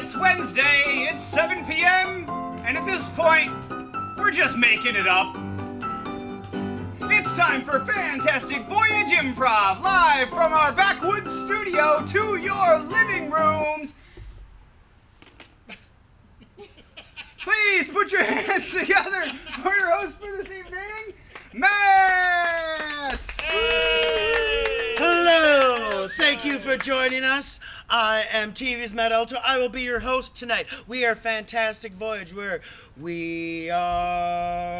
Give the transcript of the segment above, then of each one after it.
It's Wednesday, it's 7 p.m., and at this point, we're just making it up. It's time for Fantastic Voyage Improv, live from our backwoods studio to your living rooms. Please put your hands together for your host for this evening, Matt! Hello! Thank you for joining us. I am TV's Matt Alto. I will be your host tonight. We are Fantastic Voyage, where we are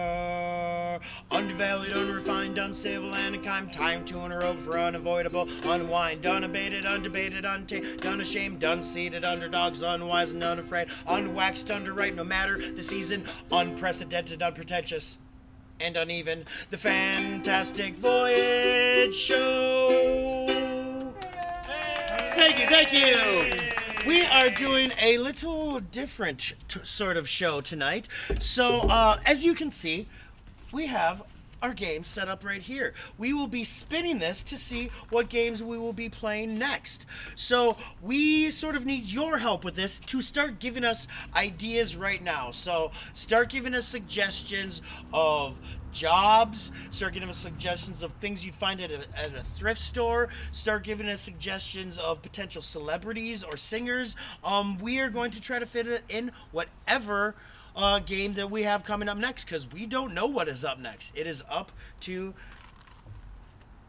undervalued, unrefined, uncivil, unkind, time to interrupt for unavoidable, unwind, unabated, undebated, untamed, unashamed, unseated, underdogs, unwise and unafraid, unwaxed, underripe, no matter the season, unprecedented, unpretentious, and uneven. The Fantastic Voyage Show. Thank you. We are doing a little different sort of show tonight. So, as you can see, we have our games set up right here. We will be spinning this to see what games we will be playing next. So we sort of need your help with this to start giving us ideas right now. So start giving us suggestions of jobs, start giving us suggestions of things you'd find at a thrift store, start giving us suggestions of potential celebrities or singers. We are going to try to fit it in whatever game that we have coming up next, because we don't know what is up next. It is up to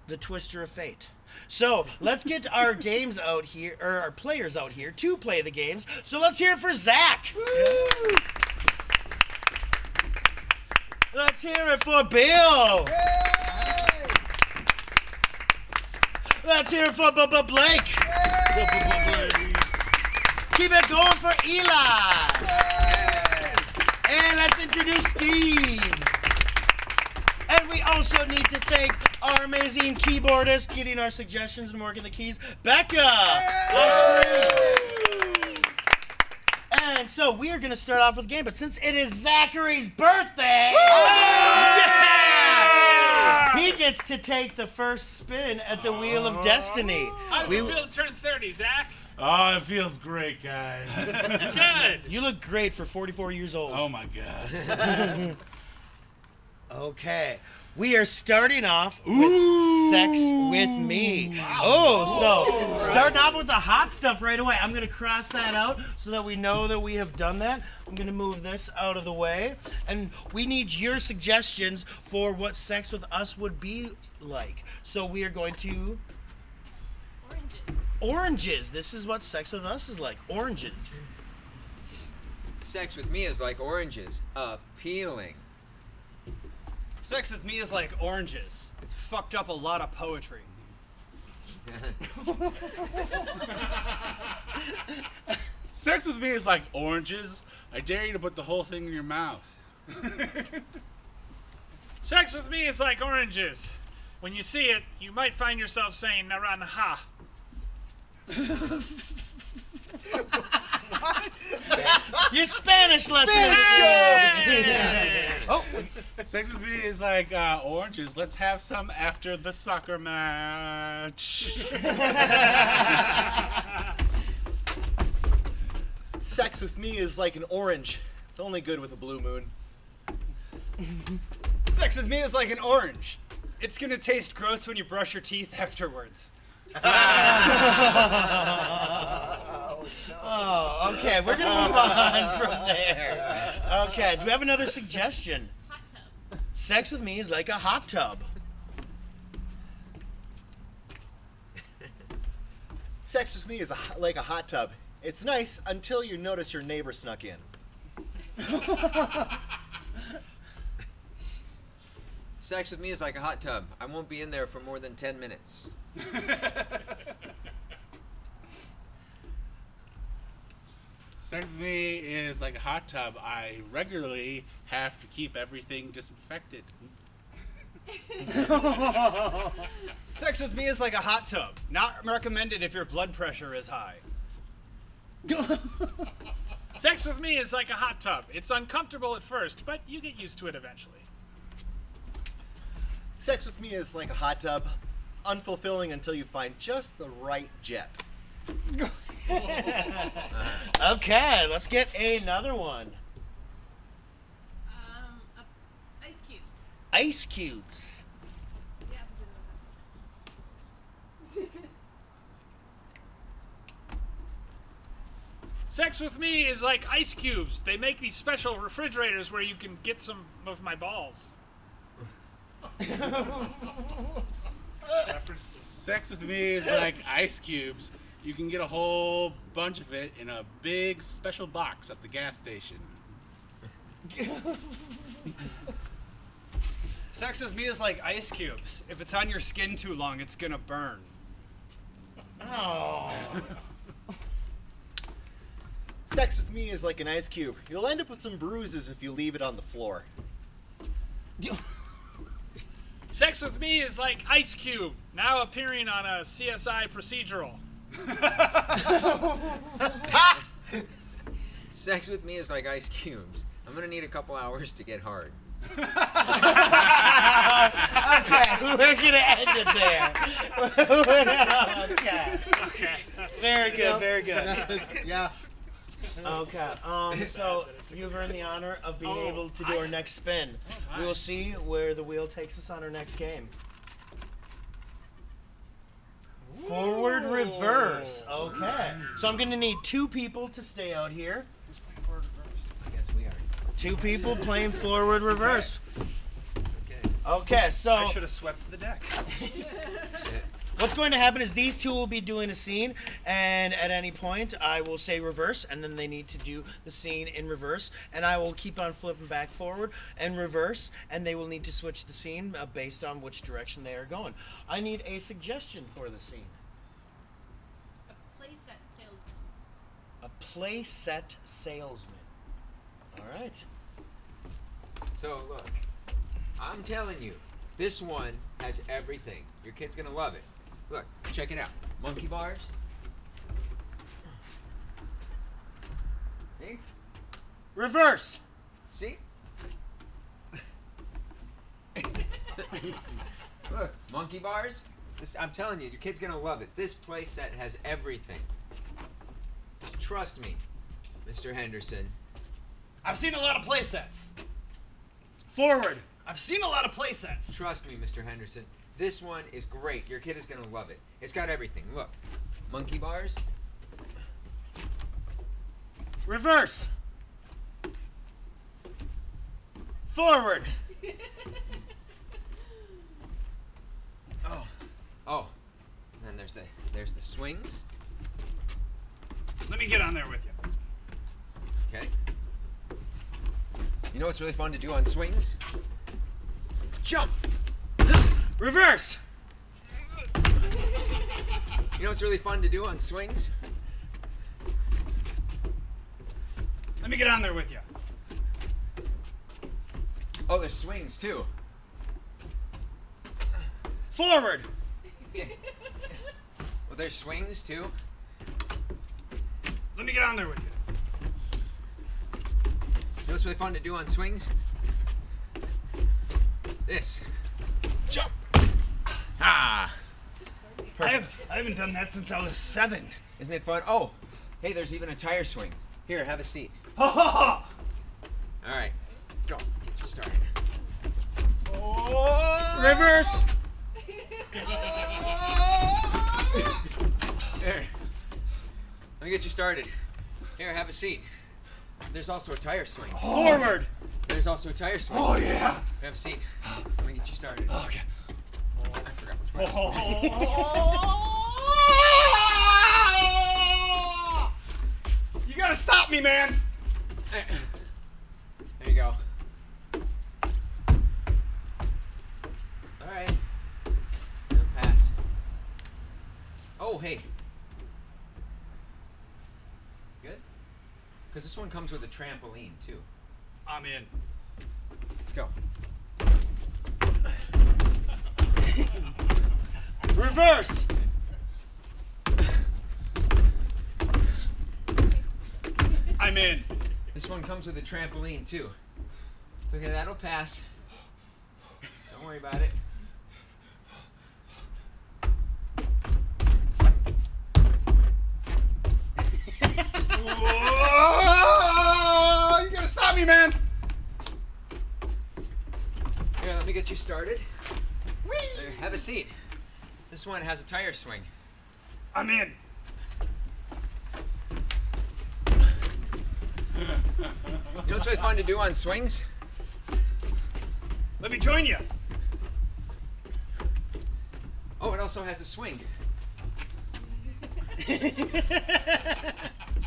the twister of fate. So let's get our games out here, or our players out here to play the games. So let's hear it for Zach. Woo! Let's hear it for Bill. Yay! Let's hear it for Blake. Keep it going for Eli. And let's introduce Steve. And we also need to thank our amazing keyboardist, getting our suggestions and working the keys, Becca. And so we are going to start off with a game, but since it is Zachary's birthday, he gets to take the first spin at the Wheel of Destiny. How does it feel to turn 30, Zach? Oh, it feels great, guys. Good. You look great for 44 years old. Oh, my God. Okay. We are starting off with Sex With Me. Wow. Starting off with the hot stuff right away. I'm going to cross that out so that we know that we have done that. I'm going to move this out of the way. And we need your suggestions for what sex with us would be like. So we are going to... Oranges. This is what sex with us is like. Oranges. Sex with me is like oranges. Appealing. Sex with me is like oranges. It's fucked up a lot of poetry. Sex with me is like oranges. I dare you to put the whole thing in your mouth. Sex with me is like oranges. When you see it, you might find yourself saying naranja. Your Spanish lesson. Oh, sex with me is like oranges. Let's have some after the soccer match. Sex with me is like an orange. It's only good with a blue moon. Sex with me is like an orange. It's gonna taste gross when you brush your teeth afterwards. Oh, okay. We're going to move on from there. Okay. Do we have another suggestion? Hot tub. Sex with me is like a hot tub. Sex with me is like a hot tub. It's nice until you notice your neighbor snuck in. Sex with me is like a hot tub. I won't be in there for more than 10 minutes. Sex with me is like a hot tub. I regularly have to keep everything disinfected. Sex with me is like a hot tub. Not recommended if your blood pressure is high. Sex with me is like a hot tub. It's uncomfortable at first, but you get used to it eventually. Sex with me is like a hot tub. Unfulfilling until you find just the right jet. Okay, let's get another one. Ice cubes. Ice cubes. The opposite of Sex with me is like ice cubes. They make these special refrigerators where you can get some of my balls. Sex with me is like ice cubes. You can get a whole bunch of it in a big special box at the gas station. Sex with me is like ice cubes. If it's on your skin too long, it's gonna burn. Oh. Sex with me is like an ice cube. You'll end up with some bruises if you leave it on the floor. Sex with me is like Ice Cube, now appearing on a CSI procedural. Sex with me is like ice cubes. I'm gonna need a couple hours to get hard. Okay, we're gonna end it there. Okay. Very good, very good. Yeah. Okay. So you've earned the honor of being able to do our next spin. We will see where the wheel takes us on our next game. Forward, reverse. Okay. So I'm gonna need 2 people to stay out here. I guess we are. 2 people playing forward, reverse. Okay. Okay. So I should have swept the deck. what's going to happen is these 2 will be doing a scene, and at any point I will say reverse, and then they need to do the scene in reverse, and I will keep on flipping back forward and reverse, and they will need to switch the scene based on which direction they are going. I need a suggestion for the scene. a playset salesman. A playset salesman. All right. So look, I'm telling you, this one has everything. Your kid's gonna love it. Look, check it out. Monkey bars. See? Reverse. See? Look, monkey bars. I'm telling you, your kid's gonna love it. This play set has everything. Just trust me, Mr. Henderson. I've seen a lot of play sets. Forward. I've seen a lot of play sets. Trust me, Mr. Henderson. This one is great. Your kid is gonna love it. It's got everything. Look, monkey bars. Reverse. Forward. Oh, and then there's the swings. Let me get on there with you. Okay. You know what's really fun to do on swings? Jump. Reverse. You know what's really fun to do on swings? Let me get on there with you. Oh, there's swings too. Forward. Yeah. Well, there's swings too. Let me get on there with you. You know what's really fun to do on swings? This. Jump. Ah. I haven't done that since I was 7. Isn't it fun? Oh, hey, there's even a tire swing. Here, have a seat. Ha ha ha! All right, go. Get you started. Reverse. Here. Let me get you started. Here, have a seat. There's also a tire swing. Forward. There's also a tire swing. Oh yeah! Have a seat. Let me get you started. Okay. I forgot which one. You gotta stop me, man! There you go. All right. It'll pass. Oh, hey. Good? Because this one comes with a trampoline, too. I'm in. Let's go. Reverse. I'm in. This one comes with a trampoline, too. Okay, that'll pass. Don't worry about it. started. There, have a seat. This one has a tire swing. I'm in. You know what's really fun to do on swings? Let me join you. Oh, it also has a swing. It's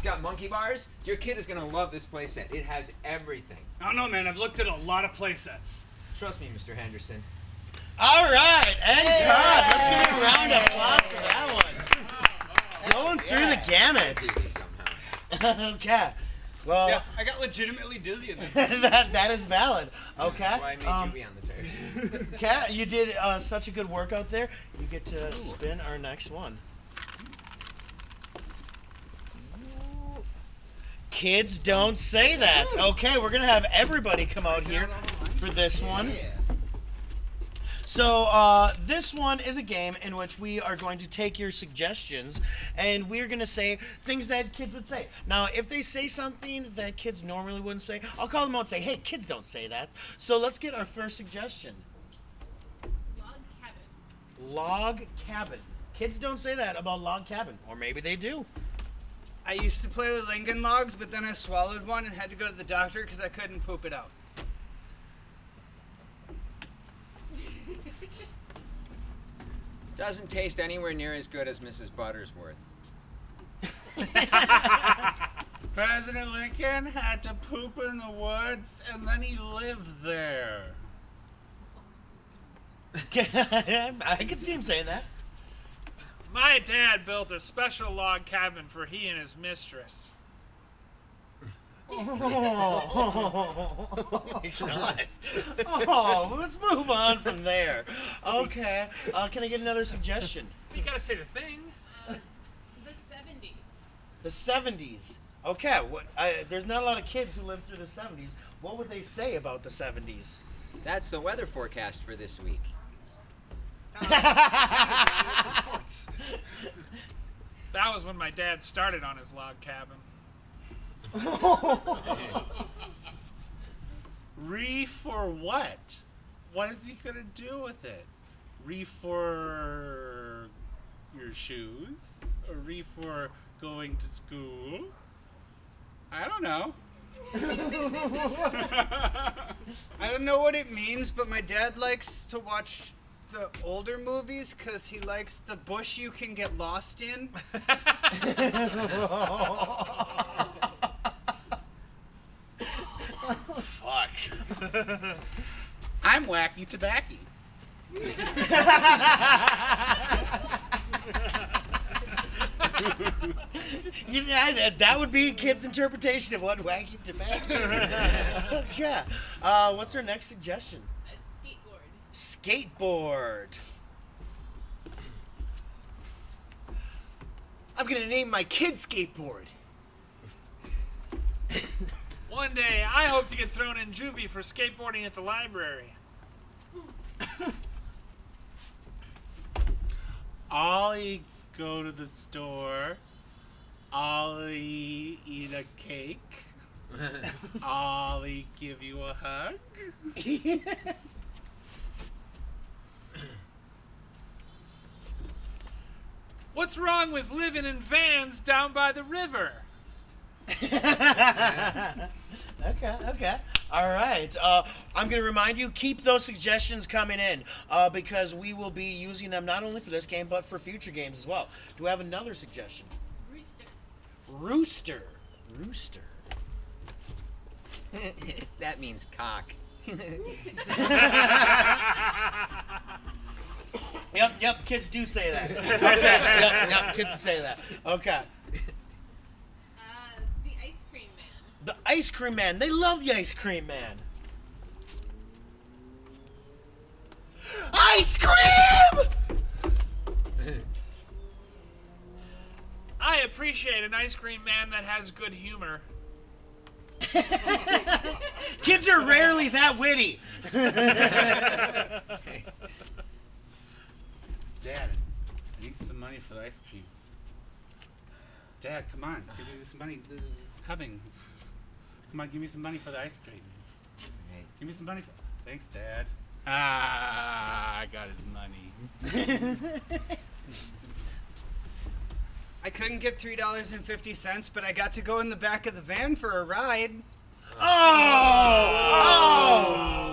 got monkey bars. Your kid is gonna love this playset. It has everything. I don't know, man. I've looked at a lot of play sets. Trust me, Mr. Henderson. All right, and God, let's give a round of applause for that one. Going through the gamut. Easy somehow. Okay. Well, Yeah, I got legitimately dizzy in there. that is valid. Okay. That's why I made you be on the tires. Kat, you did such a good work out there. You get to spin our next one. Kids don't say that. Okay, we're gonna have everybody come out here for this one. So this one is a game in which we are going to take your suggestions and we're going to say things that kids would say. Now, if they say something that kids normally wouldn't say, I'll call them out and say, hey, kids don't say that. So let's get our first suggestion. Log cabin. Log cabin. Kids don't say that about log cabin, or maybe they do. I used to play with Lincoln logs, but then I swallowed one and had to go to the doctor because I couldn't poop it out. Doesn't taste anywhere near as good as Mrs. Buttersworth. President Lincoln had to poop in the woods, and then he lived there. I can see him saying that. My dad built a special log cabin for he and his mistress. Oh my God. Oh, let's move on from there. Okay. Can I get another suggestion? You gotta say the thing. The 70s. The 70s. Okay. There's not a lot of kids who lived through the 70s. What would they say about the 70s? That's the weather forecast for this week. That was when my dad started on his log cabin. Reef for what? What is he gonna do with it? Reef for your shoes? Or reef for going to school? I don't know. I don't know what it means, but my dad likes to watch the older movies because he likes the bush you can get lost in. Fuck. I'm wacky tobacco. That would be kids' interpretation of what wacky tobacco is. Okay. What's our next suggestion? A skateboard. Skateboard. I'm gonna name my kid skateboard. One day, I hope to get thrown in juvie for skateboarding at the library. Ollie go to the store. Ollie eat a cake. Ollie give you a hug. What's wrong with living in vans down by the river? Okay. All right. I'm going to remind you, keep those suggestions coming in because we will be using them not only for this game but for future games as well. Do we have another suggestion? Rooster. Rooster. That means cock. Yep, kids do say that. Okay, yep, kids say that. Okay. The ice cream man. The ice cream man. They love the ice cream man. Ice cream! I appreciate an ice cream man that has good humor. Kids are rarely that witty. Dad, I need some money for the ice cream. Dad, come on, give me some money. It's coming. Come on, give me some money for the ice cream. Hey. Give me some money for. Thanks, Dad. Ah, I got his money. I couldn't get $3.50, but I got to go in the back of the van for a ride.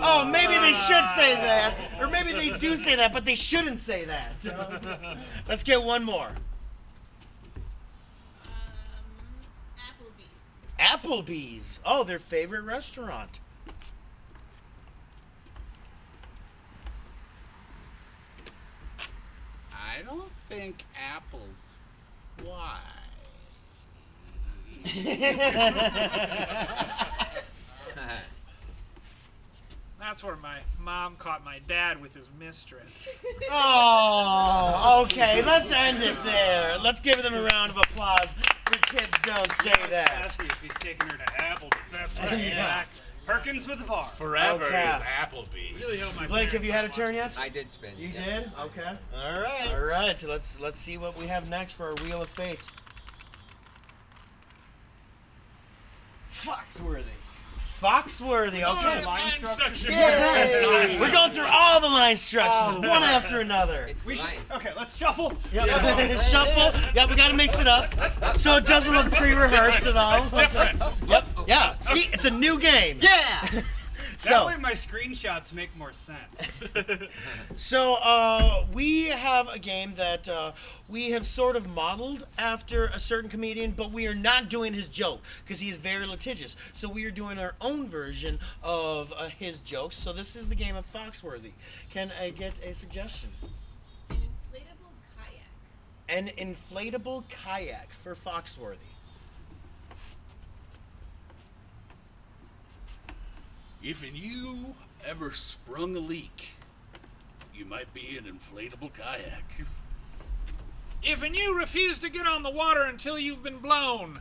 Oh, maybe they should say that. Or maybe they do say that, but they shouldn't say that. Let's get one more. Applebee's. Applebee's. Oh, their favorite restaurant. I don't think apples fly. That's where my mom caught my dad with his mistress. Oh, okay. Let's end it there. Let's give them a round of applause for Kids Don't Say That. Asking if he's taking her to Applebee's. That's right. Yeah. Perkins with a bar. Forever Okay. is Applebee's. Really hope my Blake, have parents you had a don't turn watch yet? I did spin. You yeah. did? Okay. All right. All right. So let's see what we have next for our Wheel of Fate. Foxworthy. Foxworthy. Okay. Line instructions. Yay! We're going through all the line instructions, one after another. It's We should, fine. okay, let's shuffle. Yep. Shuffle. Yep, we gotta mix it up so it doesn't look pre-rehearsed at all. It's different. Yep. Yeah. See, it's a new game. Yeah. That So, way my screenshots make more sense. we have a game that we have sort of modeled after a certain comedian, but we are not doing his joke because he is very litigious. So we are doing our own version of his jokes. So this is the game of Foxworthy. Can I get a suggestion? An inflatable kayak. An inflatable kayak for Foxworthy. If you ever sprung a leak, you might be an inflatable kayak. If and you refuse to get on the water until you've been blown,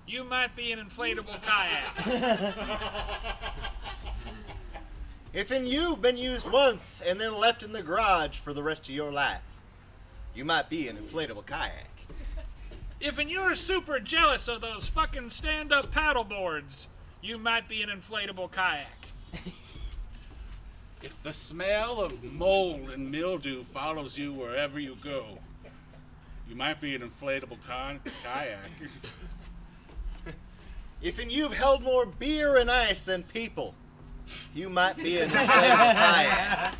you might be an inflatable kayak. If you've been used once and then left in the garage for the rest of your life, you might be an inflatable kayak. If and you're super jealous of those fucking stand-up paddle boards, you might be an inflatable kayak. If the smell of mold and mildew follows you wherever you go, you might be an inflatable kayak. If you've held more beer and ice than people, you might be an inflatable kayak.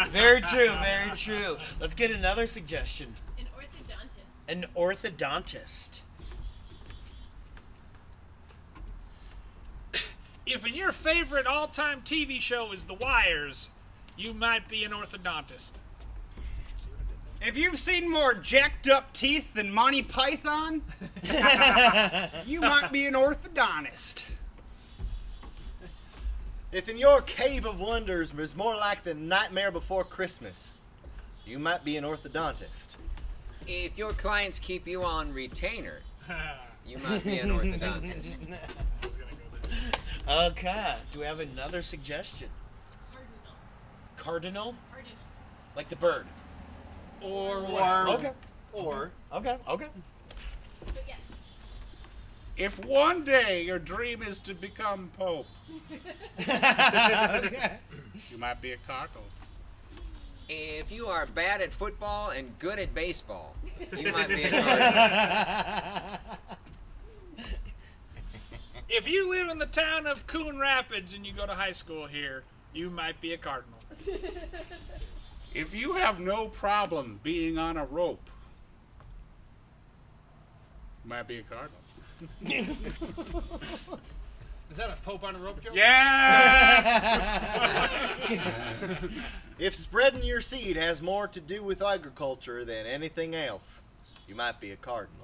Very true, very true. Let's get another suggestion. An orthodontist. An orthodontist. If in your favorite all-time TV show is The Wires, you might be an orthodontist. If you've seen more jacked up teeth than Monty Python, you might be an orthodontist. If in your cave of wonders is more like the Nightmare Before Christmas, you might be an orthodontist. If your clients keep you on retainer, you might be an orthodontist. Okay. Do we have another suggestion? Cardinal. Cardinal? Like the bird. Or Okay. Or Okay. Okay. But yes. If one day your dream is to become Pope, you might be a cardinal. If you are bad at football and good at baseball, you might be a cardinal. If you live in the town of Coon Rapids and you go to high school here, you might be a cardinal. If you have no problem being on a rope, you might be a cardinal. Is that a Pope on a rope joke? Yes! if spreading your seed has more to do with agriculture than anything else, you might be a cardinal.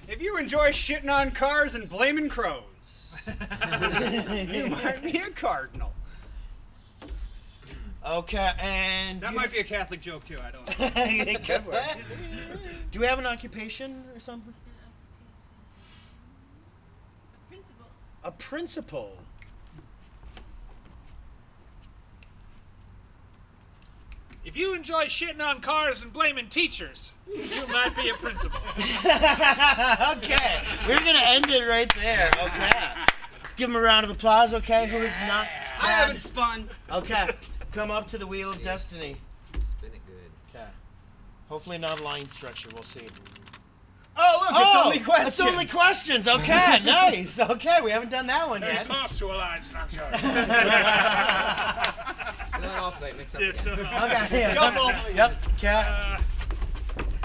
If you enjoy shitting on cars and blaming crows, you might be a cardinal. Okay, and That might be a Catholic joke too, I don't know. Good work. Do we have an occupation or something? A principal. A principal. If you enjoy shitting on cars and blaming teachers, you might be a principal. Okay, we're gonna end it right there. Okay, let's give him a round of applause. Okay, who is not? I haven't spun. Okay, come up to the wheel of destiny. Spin it good. Okay. Hopefully not a line structure. We'll see. Oh, look, it's only questions. It's only questions. Okay, nice. Okay, we haven't done that one Very yet. close to a line structure. Still an off plate, mix up Yeah, again. so, Okay. Yeah. Yep. Cat.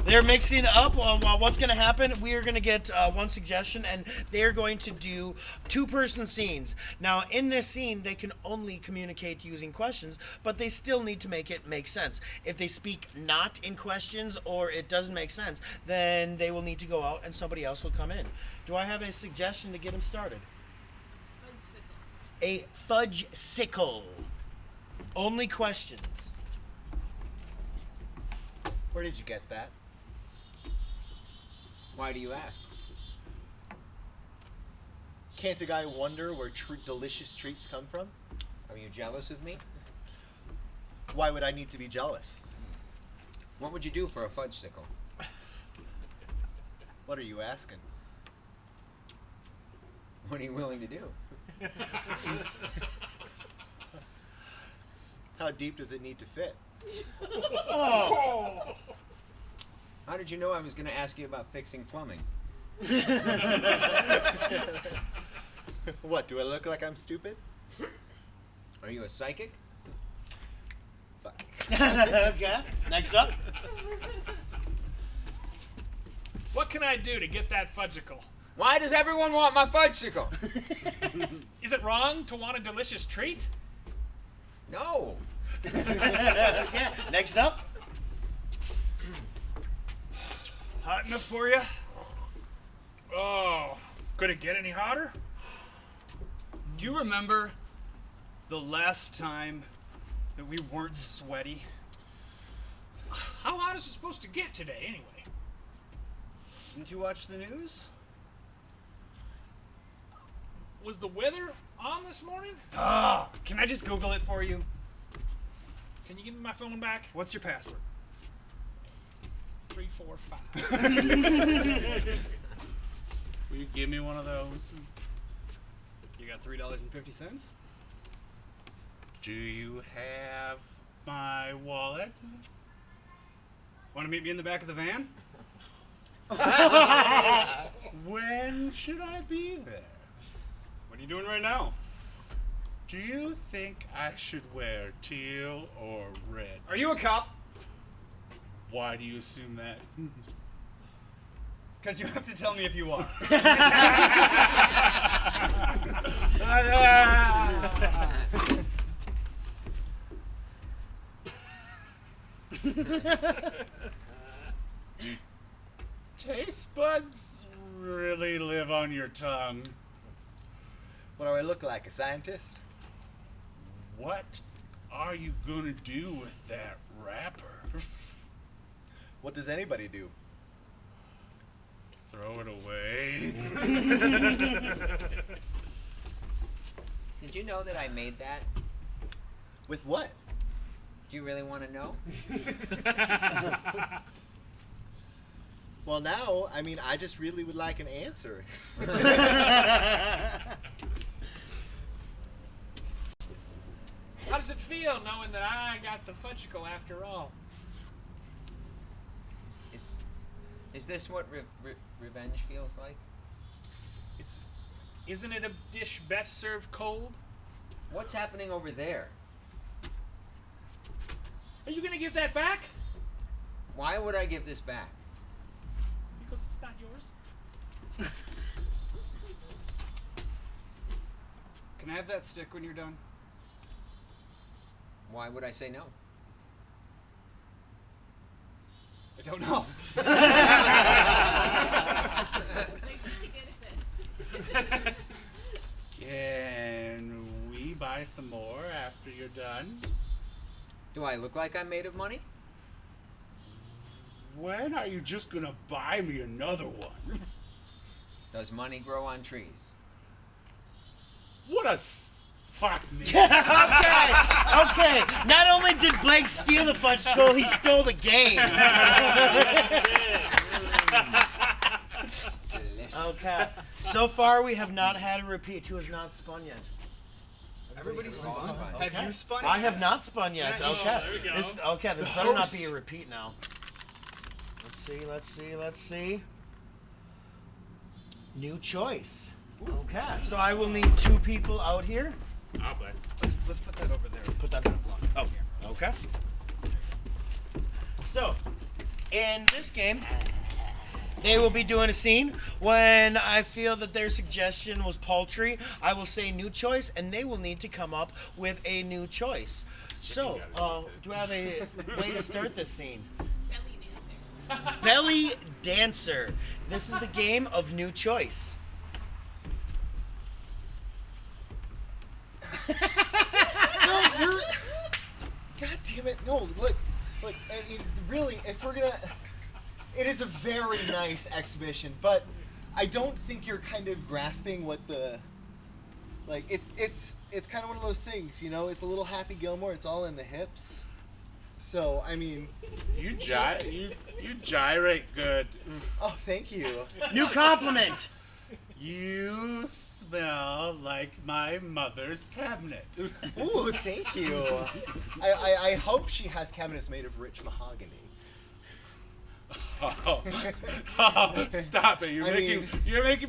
They're mixing up. What's going to happen? We are going to get one suggestion, and they're going to do two-person scenes. Now, in this scene, they can only communicate using questions, but they still need to make it make sense. If they speak not in questions or it doesn't make sense, then they will need to go out and somebody else will come in. Do I have a suggestion to get them started? Fudgesicle. A fudge-sicle. Only questions. Where did you get that? Why do you ask? Can't a guy wonder where delicious treats come from? Are you jealous of me? Why would I need to be jealous? What would you do for a fudge sickle? What are you asking? What are you willing to do? How deep does it need to fit? How did you know I was going to ask you about fixing plumbing? What, do I look like I'm stupid? Are you a psychic? Fuck. Okay. Next up. what can I do to get that fudgicle? Why does everyone want my fudge sickle? Is it wrong to want a delicious treat? No. Okay. Next up. Hot enough for you? Oh, could it get any hotter? Do you remember the last time that we weren't sweaty? How hot is it supposed to get today, anyway? Didn't you watch the news? Was the weather on this morning? Ah, can I just Google it for you? Can you give me my phone back? What's your password? 3, 4, 5. Will you give me one of those? You got $3.50? Do you have my wallet? Want to meet me in the back of the van? When should I be there? What are you doing right now? Do you think I should wear teal or red? Are you a cop? Why do you assume that? Because you have to tell me if you are. Taste buds really live on your tongue. What do I look like, a scientist? What are you gonna do with that wrapper? What does anybody do? Throw it away. Did you know that I made that? With what? Do you really want to know? Well, now, I mean, I just really would like an answer. How does it feel knowing that I got the fudgicle after all? Is this what revenge feels like? Isn't it a dish best served cold? What's happening over there? Are you gonna give that back? Why would I give this back? Because it's not yours. Can I have that stick when you're done? Why would I say no? I don't know. Makes really good at this. Can we buy some more after you're done? Do I look like I'm made of money? When are you just gonna buy me another one? Does money grow on trees? What a fuck me. Okay. Not only did Blake steal the fudge skull, he stole the game. Delicious. Okay. So far, we have not had a repeat. Who has not spun yet? Everybody's spun. spun. Okay. Have you spun? I have not spun yet. Yeah, Okay. there we go. This better not be a repeat now. Let's see. New choice. Okay. So I will need 2 people out here. I'll play. Let's put that over there. Put that. Oh, okay. So, in this game, they will be doing a scene. When I feel that their suggestion was paltry, I will say new choice, and they will need to come up with a new choice. So, do I have a way to start this scene? Belly dancer. Belly Dancer. This is the game of new choice. No, you're. God damn it! No, look. I mean, really, if we're gonna, it is a very nice exhibition, but I don't think you're kind of grasping what the, like, it's kind of one of those things, you know. It's a little Happy Gilmore. It's all in the hips. So I mean, You gyrate good. oh, thank you. New compliment. You smell like my mother's cabinet. Ooh, thank you. I hope she has cabinets made of rich mahogany. Stop it! You're I making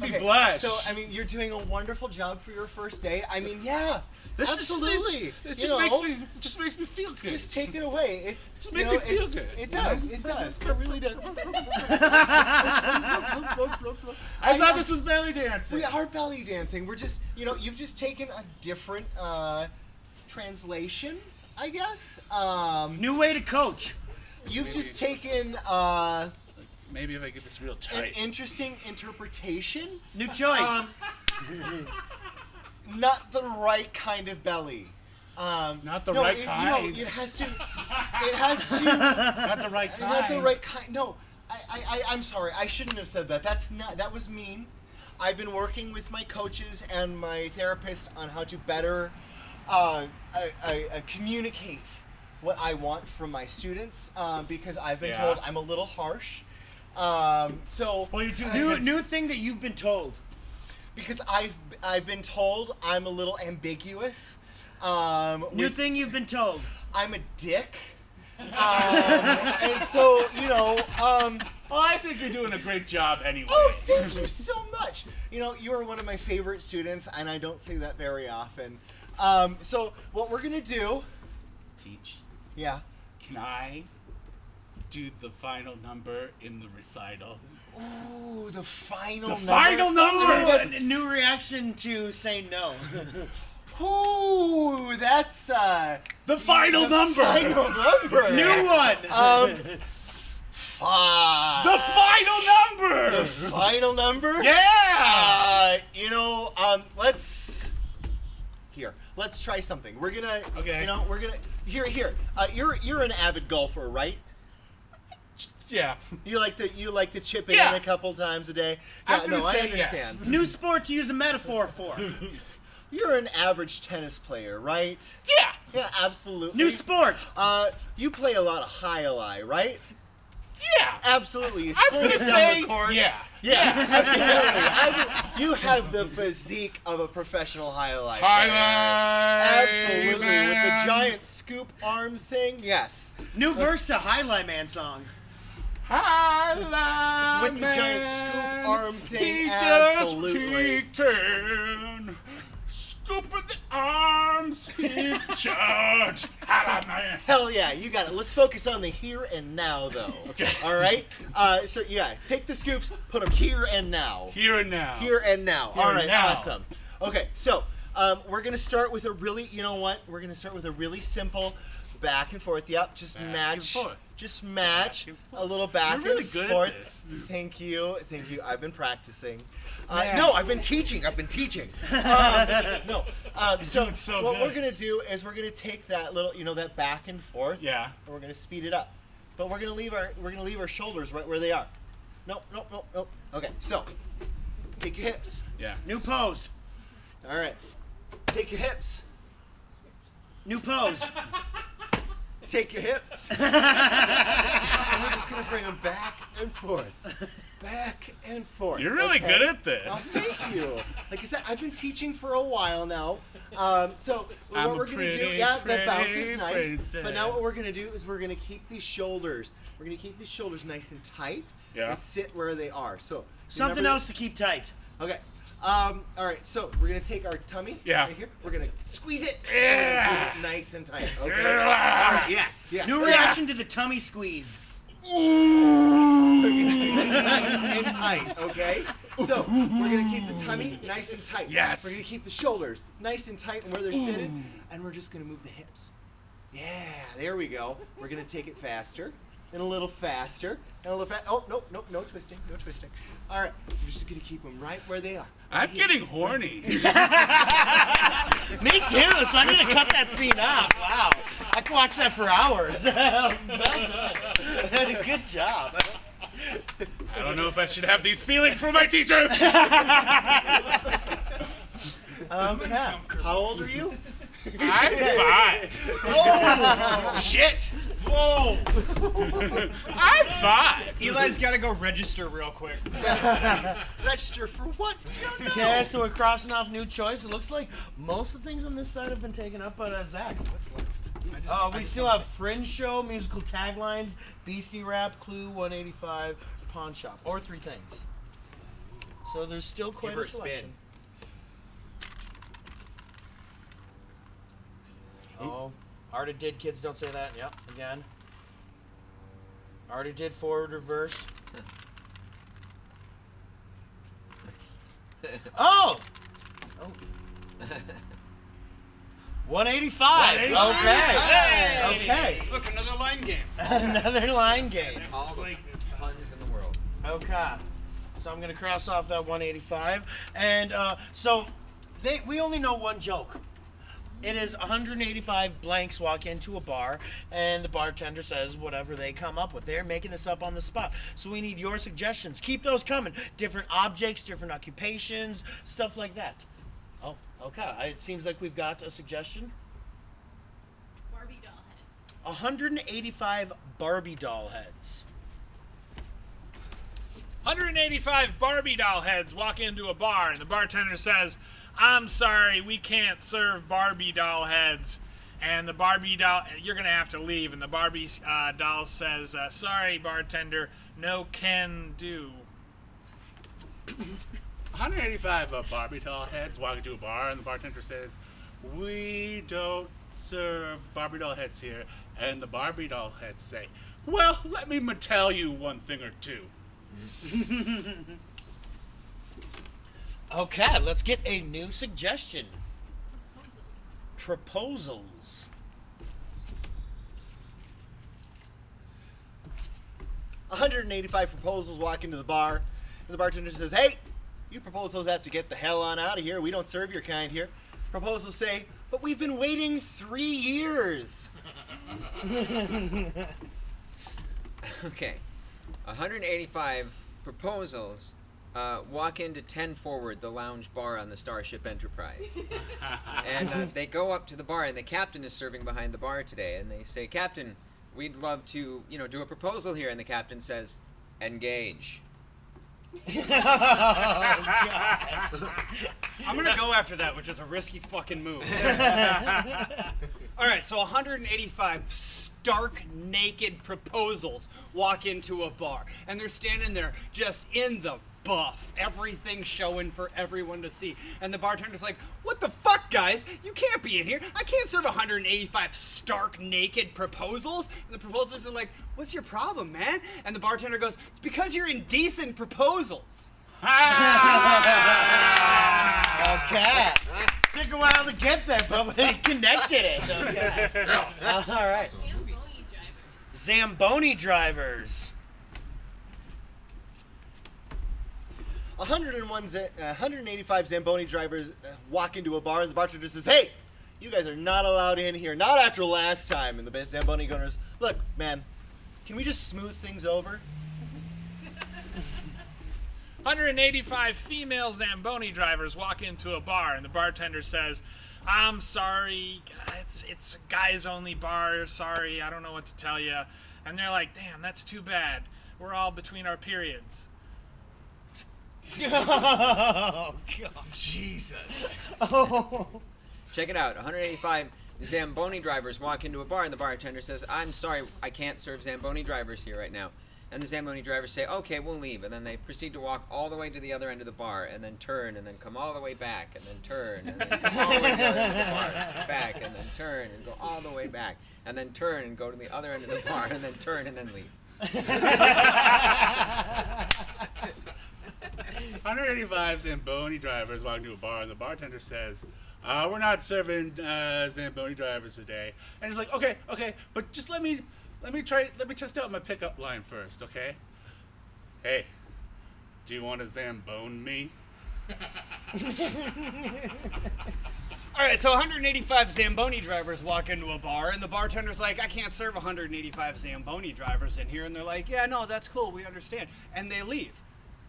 mean, me Okay, blush. So I mean, you're doing a wonderful job for your first day. I mean, yeah, This absolutely. It You just know, makes me feel good. Just take it away. It's Just you makes know, me feel it- good. It does. It does. It really does. I thought this was belly dancing. We are belly dancing. We're just, you know, you've just taken a different translation, I guess. New way to coach. You've just taken Maybe if I get this real an tight. interesting interpretation. New choice. Not the right kind of belly. Not the no, right it, kind. You know, it has to. It has to. Not the right kind. Not the right kind. No, I'm sorry. I shouldn't have said that. That's not. That was mean. I've been working with my coaches and my therapist on how to better communicate what I want from my students because I've been Yeah. told I'm a little harsh. So Well, you do. New thing that you've been told. because I've been told I'm a little ambiguous. New thing you've been told. I'm a dick. And so, you know, Well, I think you're doing a great job anyway. oh, thank you so much. You know, you are one of my favorite students, and I don't say that very often. So, what we're going to do, Teach. yeah. Can I do the final number in the recital? Ooh, the final The number. final number! New reaction to say no. Ooh, that's, The final the number! final number. New one. 5. The final number! The final number? Yeah! You know, let's try something. We're gonna, Okay. you know, we're gonna, here. You're an avid golfer, right? Yeah. You like to chip in Yeah. a couple times a day. I'm Yeah, gonna no, I say understand. yes. New sport to use a metaphor for. You're an average tennis player, right? Yeah! Yeah, absolutely. New sport. You play a lot of high-lie, right? Yeah! Absolutely. You I'm swing gonna it down say the court. yeah. Yeah, absolutely. You have the physique of a professional high-lie player. Highlight! Absolutely, with the giant scoop arm thing. Yes. New verse to Highlight Man song. Highlight! With the giant scoop arm thing, He absolutely. Just turn. Scoop of the arms, he's charge. Highlight man. Hell yeah, you got it. Let's focus on the here and now, though. Okay. All right. So yeah, take the scoops, put them here and now. Here and now. Here and now. Here All and right. now. Awesome. Okay. So we're gonna start with a really, you know what? We're gonna start with a really simple back and forth. Yep. Just Back match. and forth. Just match Back and forth. a little back You're really and good at forth. this. Thank you. Thank you. I've been practicing. Yeah. No, I've been teaching. No. So, doing so what good. we're gonna do is we're gonna take that little, you know, that back and forth. Yeah. And we're gonna speed it up, but we're gonna leave our shoulders right where they are. Nope. Okay. So, take your hips. Yeah. New pose. All right. Take your hips. New pose. Take your hips. And we're just gonna bring them back and forth. Back and forth. You're really okay? good at this. Oh, thank you. Like I said, I've been teaching for a while now. So I'm what a we're gonna do? pretty, Yeah, that bounce is pretty nice. princess. But now what we're gonna do is we're gonna keep these shoulders. We're gonna keep these shoulders nice and tight. Yeah. And sit where they are. So Something remember- else to keep tight. Okay. All right. So we're gonna take our tummy Yeah. right here. We're gonna squeeze it. Yeah. And keep it nice and tight. Okay. All right. Yes. Yes. New reaction to the tummy squeeze. Nice and tight. Okay. So we're gonna keep the tummy nice and tight. Yes. We're gonna keep the shoulders nice and tight and where they're sitting, and we're just gonna move the hips. Yeah. There we go. We're gonna take it faster. And a little faster, and a little Oh, no twisting, no twisting. All right, we're just gonna keep them right where they are. I'm getting horny. Me too, so I need to cut that scene off. Wow. I could watch that for hours. Well done. Good job. I don't know if I should have these feelings for my teacher. Yeah. How old are you? I'm 5. Oh, Shit! whoa! I'm 5. Eli's gotta go register real quick. Register for what? We don't know. Okay, so we're crossing off new choice. It looks like most of the things on this side have been taken up by Zach. What's left? We still have Fringe Show, musical taglines, Beastie Rap, Clue, 185, Pawn Shop, or 3 things. So there's still quite Give her a a spin. selection. Oh, already did Kids Don't Say That. Yep, again. Already did forward reverse. Oh! 185. Okay. Okay. Look, another line game. Another line game. All the puns in the world. Okay. So I'm gonna cross off that 185, and so we only know one joke. It is 185 blanks walk into a bar, and the bartender says whatever they come up with. They're making this up on the spot. So we need your suggestions. Keep those coming. Different objects, different occupations, stuff like that. Oh, okay. It seems like we've got a suggestion. Barbie doll heads. 185 Barbie doll heads. 185 Barbie doll heads walk into a bar, and the bartender says, "I'm sorry, we can't serve Barbie doll heads." And the Barbie doll, "You're gonna have to leave." And the Barbie doll says, "Sorry, bartender, no can do." 185 Barbie doll heads walk into a bar, and the bartender says, "We don't serve Barbie doll heads here." And the Barbie doll heads say, "Well, let me tell you one thing or two." Okay, let's get a new suggestion. Proposals. 185 proposals walk into the bar, and the bartender says, "Hey, you proposals have to get the hell on out of here. We don't serve your kind here." Proposals say, "But we've been waiting 3 years." Okay. 185 proposals walk into 10 Forward, the lounge bar on the Starship Enterprise. And they go up to the bar, and the captain is serving behind the bar today. And they say, "Captain, we'd love to, do a proposal here." And the captain says, "Engage." I'm gonna go after that, which is a risky fucking move. All right, so 185 stark naked proposals walk into a bar, and they're standing there just in the buff, everything showing for everyone to see. And the bartender's like, "What the fuck, guys? You can't be in here. I can't serve 185 stark naked proposals." And the proposals are like, "What's your problem, man?" And the bartender goes, "It's because you're indecent proposals." Okay. Took a while to get there, but we connected it. Okay. All right. Zamboni drivers. Zamboni drivers. 185 Zamboni drivers walk into a bar, and the bartender says, "Hey, you guys are not allowed in here. Not after last time." And the Zamboni goes, "Look, man, can we just smooth things over?" 185 female Zamboni drivers walk into a bar, and the bartender says, "I'm sorry, it's a guys only bar, sorry, I don't know what to tell you." And they're like, "Damn, that's too bad. We're all between our periods." Oh, God. Jesus. Oh. Check it out. 185 Zamboni drivers walk into a bar, and the bartender says, "I'm sorry, I can't serve Zamboni drivers here right now." And the Zamboni drivers say, "Okay, we'll leave." And then they proceed to walk all the way to the other end of the bar, and then turn, and then come all the way back, and then turn, and then come all the way to the other end of the bar, back, and then turn, and go all the way back, and then turn, and go to the other end of the bar, and then turn, and then leave. 185 Zamboni drivers walk into a bar, and the bartender says, "We're not serving Zamboni drivers today." And he's like, "Okay, but just let me test out my pickup line first, okay? Hey, do you want to Zambone me?" All right, so 185 Zamboni drivers walk into a bar, and the bartender's like, "I can't serve 185 Zamboni drivers in here." And they're like, "Yeah, no, that's cool, we understand." And they leave.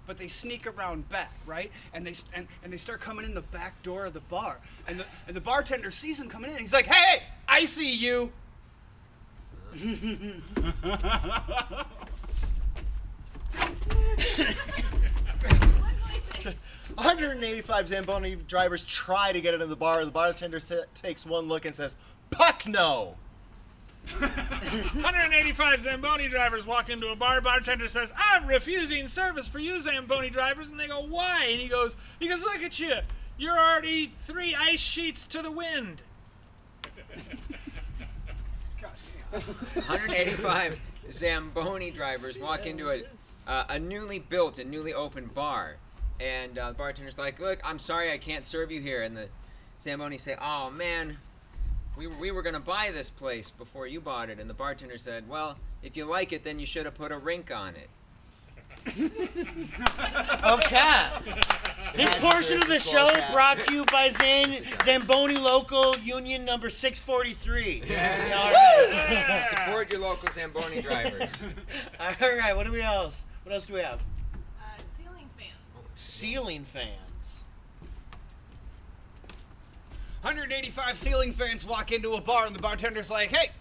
But they sneak around back, right? And they start coming in the back door of the bar. And the bartender sees them coming in. He's like, "Hey, I see you." 185 Zamboni drivers try to get into the bar. The bartender takes one look and says, "Puck no." 185 Zamboni drivers walk into a bar. Bartender says, "I'm refusing service for you Zamboni drivers." And they go, "Why?" And he goes, "Look at you. You're already 3 ice sheets to the wind." 185 Zamboni drivers walk into a newly built and newly opened bar. And the bartender's like, "Look, I'm sorry I can't serve you here." And the Zamboni say, "Oh, man. We were going to buy this place before you bought it." And the bartender said, "Well, if you like it, then you should have put a rink on it." Okay. This portion of the show brought to you by Zamboni Local Union number 643. All right. Support your local Zamboni drivers. All right, what else do we have? Ceiling fans. Ceiling fans. 185 ceiling fans walk into a bar, and the bartender's like, "Hey,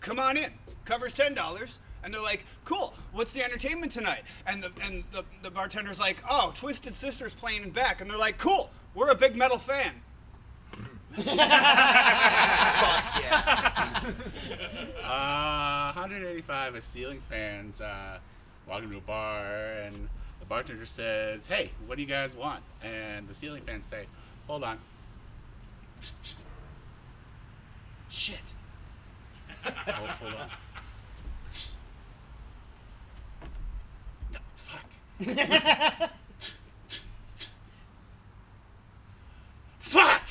come on in. Covers $10. And they're like, "Cool. What's the entertainment tonight?" And the bartender's like, "Oh, Twisted Sister's playing in back." And they're like, "Cool. We're a big metal fan." Fuck yeah. 185 ceiling fans walk into a bar, and the bartender says, "Hey, what do you guys want?" And the ceiling fans say, "Hold on. Shit. Hold on. No, fuck. Fuck!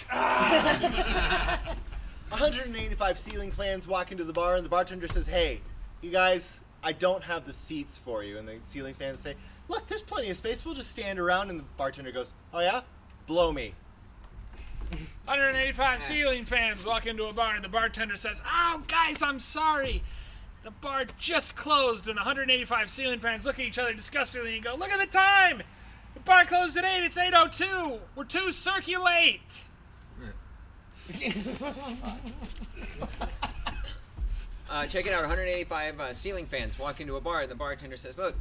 185 ceiling fans walk into the bar, and the bartender says, "Hey, you guys, I don't have the seats for you." And the ceiling fans say, "Look, there's plenty of space. We'll just stand around." And the bartender goes, "Oh yeah? Blow me." 185 ceiling fans walk into a bar, and the bartender says, "Oh, guys, I'm sorry. The bar just closed." And 185 ceiling fans look at each other disgustedly and go, "Look at the time. The bar closed at 8. It's 8:02. We're too circulate." Check it out. 185 ceiling fans walk into a bar, and the bartender says, "Look,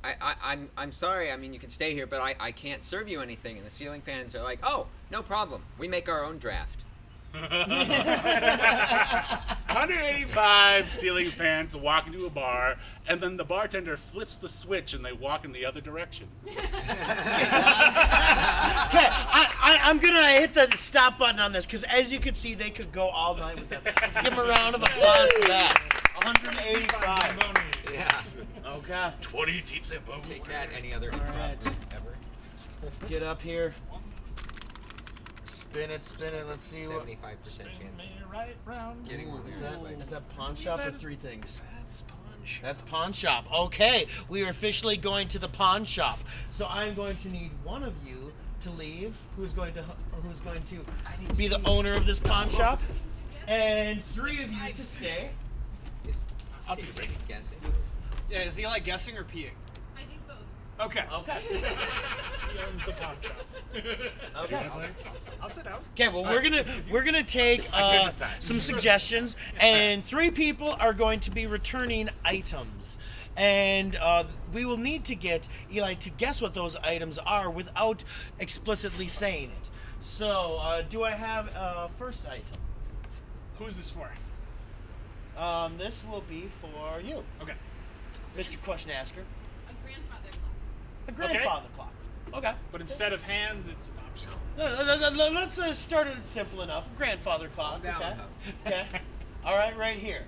I'm sorry. I mean, you can stay here, but I can't serve you anything." And the ceiling fans are like, "Oh, no problem. We make our own draft." 185 ceiling fans walk into a bar, and then the bartender flips the switch and they walk in the other direction. Okay, I'm going to hit the stop button on this, because as you can see, they could go all night with them. Let's give them a round of applause for that. 185. Yeah. Okay. 20 deep Zamboni. Take that. Any other All right. ever? Get up here. Spin it. Let's see what. 75% chance Right round. of getting one Is there. that pawn shop or three things? That's pawn shop. Okay, we are officially going to the pawn shop. So I'm going to need one of you to leave. Who's going to be the owner of this pawn shop? And 3 of you to stay. Is he guessing? Yeah, is he like guessing or peeing? I think both. Okay. Okay. He owns the pawn shop. Okay. I'll sit down. Okay, well we're gonna take some suggestions, and 3 people are going to be returning items, and we will need to get Eli to guess what those items are without explicitly saying it. So, do I have a first item? Who's this for? This will be for you, Okay. Mr. Question Asker. A grandfather clock. A grandfather clock. Okay. But instead of hands, it's. No, I'm just Let's start it simple enough. Grandfather clock. Down, Okay. huh? Okay. All right, right here.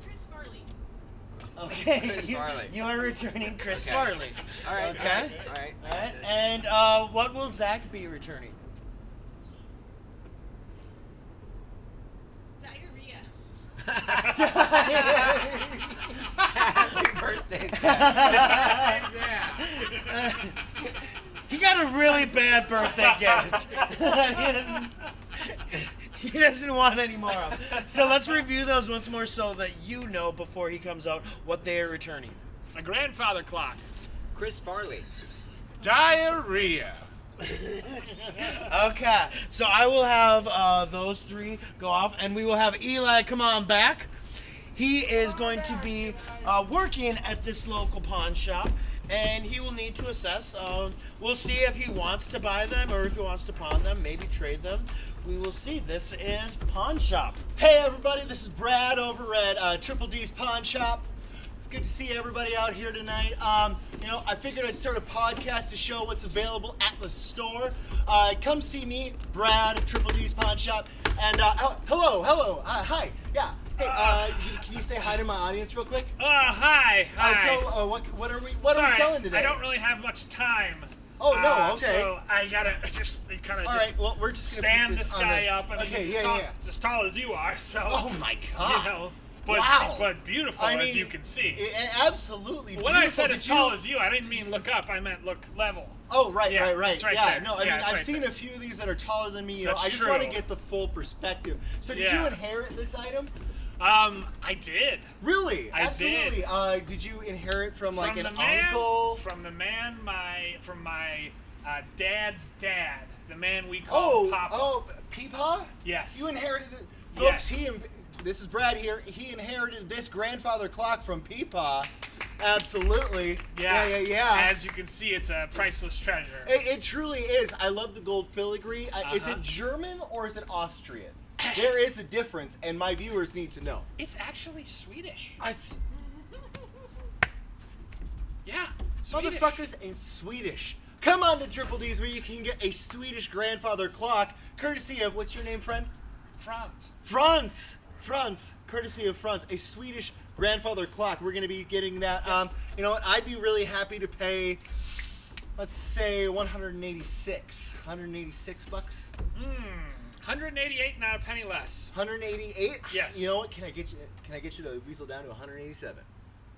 Chris Farley. Okay. Chris Farley. You are returning Chris Okay. Farley. All right. Okay. All right. All right. And what will Zach be returning? Diarrhea. Happy birthday, Zach. He got a really bad birthday gift. He doesn't want any more of. So let's review those once more so that you know before he comes out what they are returning. a grandfather clock. Chris Farley. Diarrhea. Okay, so I will have those three go off, and we will have Eli come on back. He is going to be working at this local pawn shop, and he will need to assess. We'll see if he wants to buy them or if he wants to pawn them, maybe trade them. We will see. This is Pawn Shop. Hey everybody, this is Brad over at Triple D's Pawn Shop. It's good to see everybody out here tonight. I figured I'd start a podcast to show what's available at the store. Come see me, Brad at Triple D's Pawn Shop. And hello, hi, yeah. Hey, can you say hi to my audience real quick? Hi. What are we selling today? I don't really have much time. Oh no, okay. So I gotta just kind of All right, well we're just gonna stand put this on guy the- up. I mean, okay, he's yeah. as tall as you are, so Oh my God. you know, but Wow. but beautiful I as mean, you can see. Absolutely. When I said beautiful. as Did tall you- as you, I didn't mean look up. I meant look level. Oh, right. Yeah, it's right yeah, there. no, I Yeah, mean, it's I've right seen there. a few of these that are taller than me. That's I just want to true. get the full perspective. So, did Yeah. you inherit this item? I did. Really? I Absolutely. Did you inherit from like From an the man, uncle? From the man, from my dad's dad, the man we call Papa. Peepaw? Yes. You inherited it, Yes. folks. This is Brad here. He inherited this grandfather clock from Peepaw. Absolutely. Yeah. As you can see, it's a priceless treasure. It truly is. I love the gold filigree. Is Uh-huh. it German or is it Austrian? There is a difference, and my viewers need to know. It's actually Swedish. Yeah, Swedish. Motherfuckers in Swedish. Come on to Triple D's where you can get a Swedish grandfather clock, courtesy of, what's your name, friend? Franz. Franz. Courtesy of Franz. A Swedish grandfather clock. We're going to be getting that. You know what? I'd be really happy to pay, let's say, 186 bucks. 188, not a penny less. 188? Yes. You know what? Can I get you to weasel down to 187?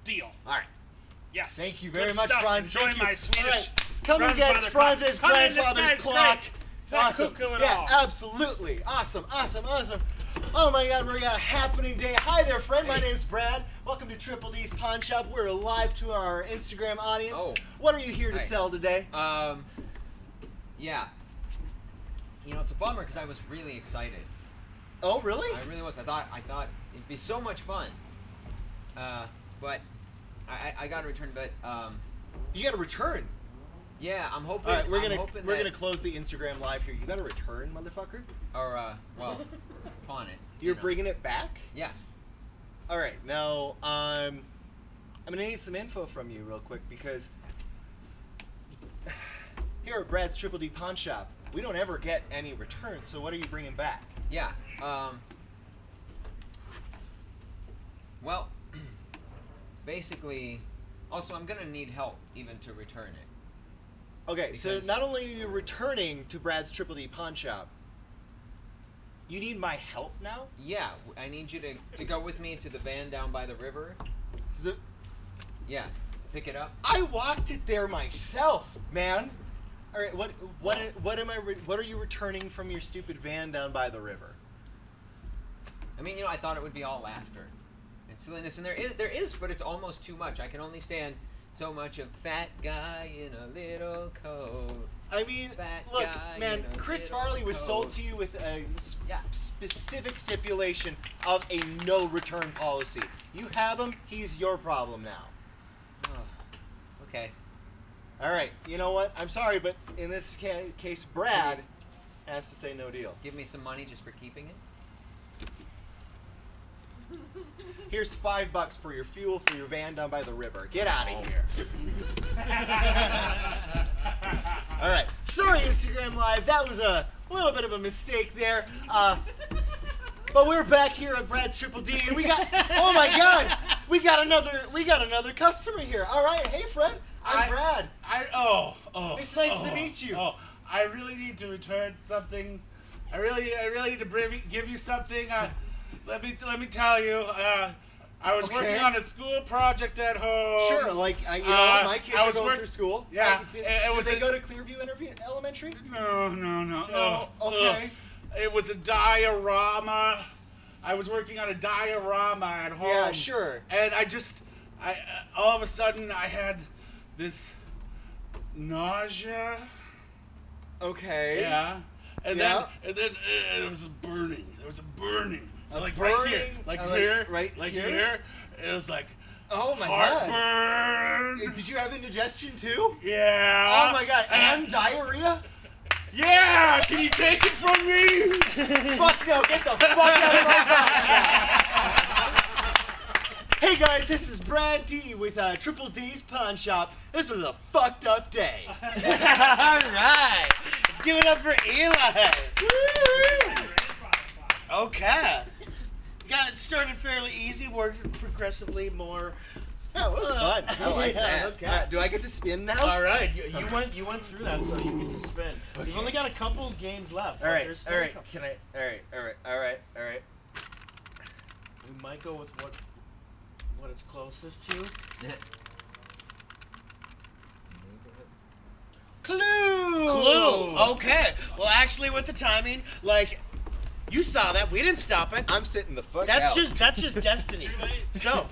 Deal. All right. Yes. Thank you very Good much, stuff. Franz. Enjoy Thank you. my Swedish. All right. Come and get grandfather clock. Franz's Come in, this grandfather's guy's clock. great. He's not Awesome. cuckoo at Yeah, all. absolutely. Awesome. Oh my God, we got a happening day. Hi there, friend. My name's Brad. Welcome to Triple D's Pawn Shop. We're live to our Instagram audience. Oh. What are you here to Hi. sell today? Yeah. You know, it's a bummer because I was really excited. Oh, really? I really was. I thought it'd be so much fun. But I got to return. But You got to return. yeah, I'm hoping. All right, we're I'm gonna hoping we're that- gonna close the Instagram live here. You got to return, motherfucker. Or well, pawn it. You're you know. bringing it back. Yeah. All right, now I'm gonna need some info from you real quick because here at Brad's Triple D Pawn Shop, we don't ever get any returns. So what are you bringing back? Yeah. Well, basically, also I'm gonna need help even to return it. Okay, so Because- not only are you returning to Brad's Triple D Pawn Shop, you need my help now. Yeah, I need you to go with me to the van down by the river. The, Yeah, pick it up. I walked it there myself, man. All right, what are you returning from your stupid van down by the river? I mean, you know, I thought it would be all laughter and silliness, and there is, but it's almost too much. I can only stand so much of fat guy in a little coat. I mean, Fat look, guy man, in a Chris little Farley was sold coat. to you with a Yeah. specific stipulation of a no return policy. You have him, he's your problem now. Oh, okay. All right. You know what? I'm sorry, but in this case, Brad has to say no deal. Give me some money just for keeping it. Here's $5 for your fuel for your van down by the river. Get out of here. All right. Sorry, Instagram Live. That was a little bit of a mistake there. But we're back here at Brad's Triple D, and we got. Oh my God! We got another customer here. All right. Hey, friend. I'm Brad. It's nice to meet you. Oh, I really need to return something. I really need to give you something. Let me tell you. I was working on a school project at home. Sure, like my kids are going through school. Yeah, Did they go to Clearview Elementary? No. No. Okay. It was a diorama. I was working on a diorama at home. Yeah, sure. And I all of a sudden I had this nausea. Okay. Yeah. And then there was a burning. There was a burning. Like right here. Like here. Right like here? here. It was like Oh my God. heartburn. Did you have indigestion too? Yeah. Oh my God. And diarrhea? Yeah. Can you take it from me? Fuck no. Get the fuck out of my mouth. Hey guys, this is Brad D with Triple D's Pawn Shop. This is a fucked up day. All right. Let's give it up for Eli. Okay. Got it started fairly easy, worked progressively more. That was fun. I like Yeah, that. okay. Do I get to spin now? All right, you went through that, so you get to spin. We've only got a couple games left. All right. There's still All a right. couple. Can I? All right. We might go with what it's closest to. Clue. Okay. Well, actually, with the timing, like, you saw that. We didn't stop it. I'm sitting the fuck That's out. just destiny. So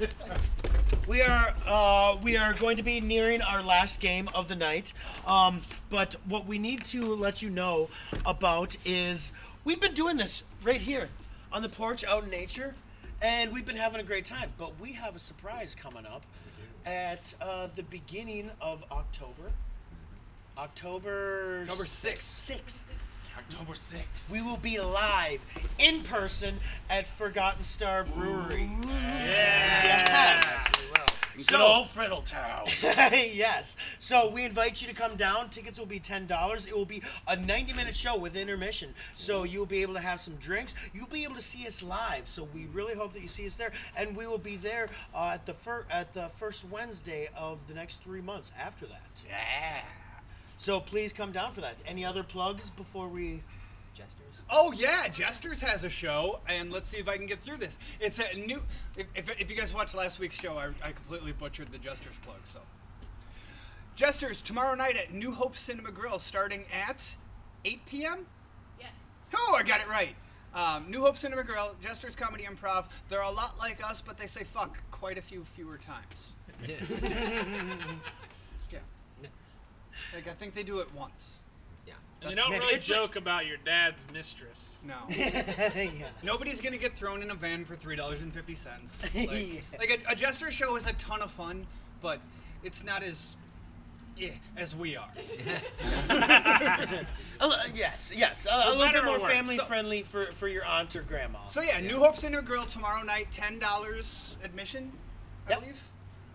we are going to be nearing our last game of the night. But what we need to let you know about is we've been doing this right here on the porch out in nature, and we've been having a great time. But we have a surprise coming up at the beginning of October. October 6th. October 6th. We will be live in person at Forgotten Star Brewery. Yes. Good old Friddletown. Yes. So we invite you to come down. Tickets will be $10. It will be a 90-minute show with intermission. So you'll be able to have some drinks. You'll be able to see us live. So we really hope that you see us there. And we will be there at the first Wednesday of the next 3 months after that. Yeah. So please come down for that. Any other plugs before we... Jesters. Oh yeah, Jesters has a show, and let's see if I can get through this. It's a new. If you guys watched last week's show, I completely butchered the Jesters plug. So, Jesters tomorrow night at New Hope Cinema Grill, starting at 8 p.m. Yes. Oh, I got it right. New Hope Cinema Grill, Jesters Comedy Improv. They're a lot like us, but they say fuck quite a few fewer times. Yeah. Like I think they do it once. And they don't really joke about your dad's mistress. No. Yeah. Nobody's gonna get thrown in a van for $3.50. Like a jester show is a ton of fun, but it's not as as we are. Yes. A little bit more family friendly for your aunt or grandma. So yeah, New Hope Center Grill tomorrow night, $10 admission, I believe.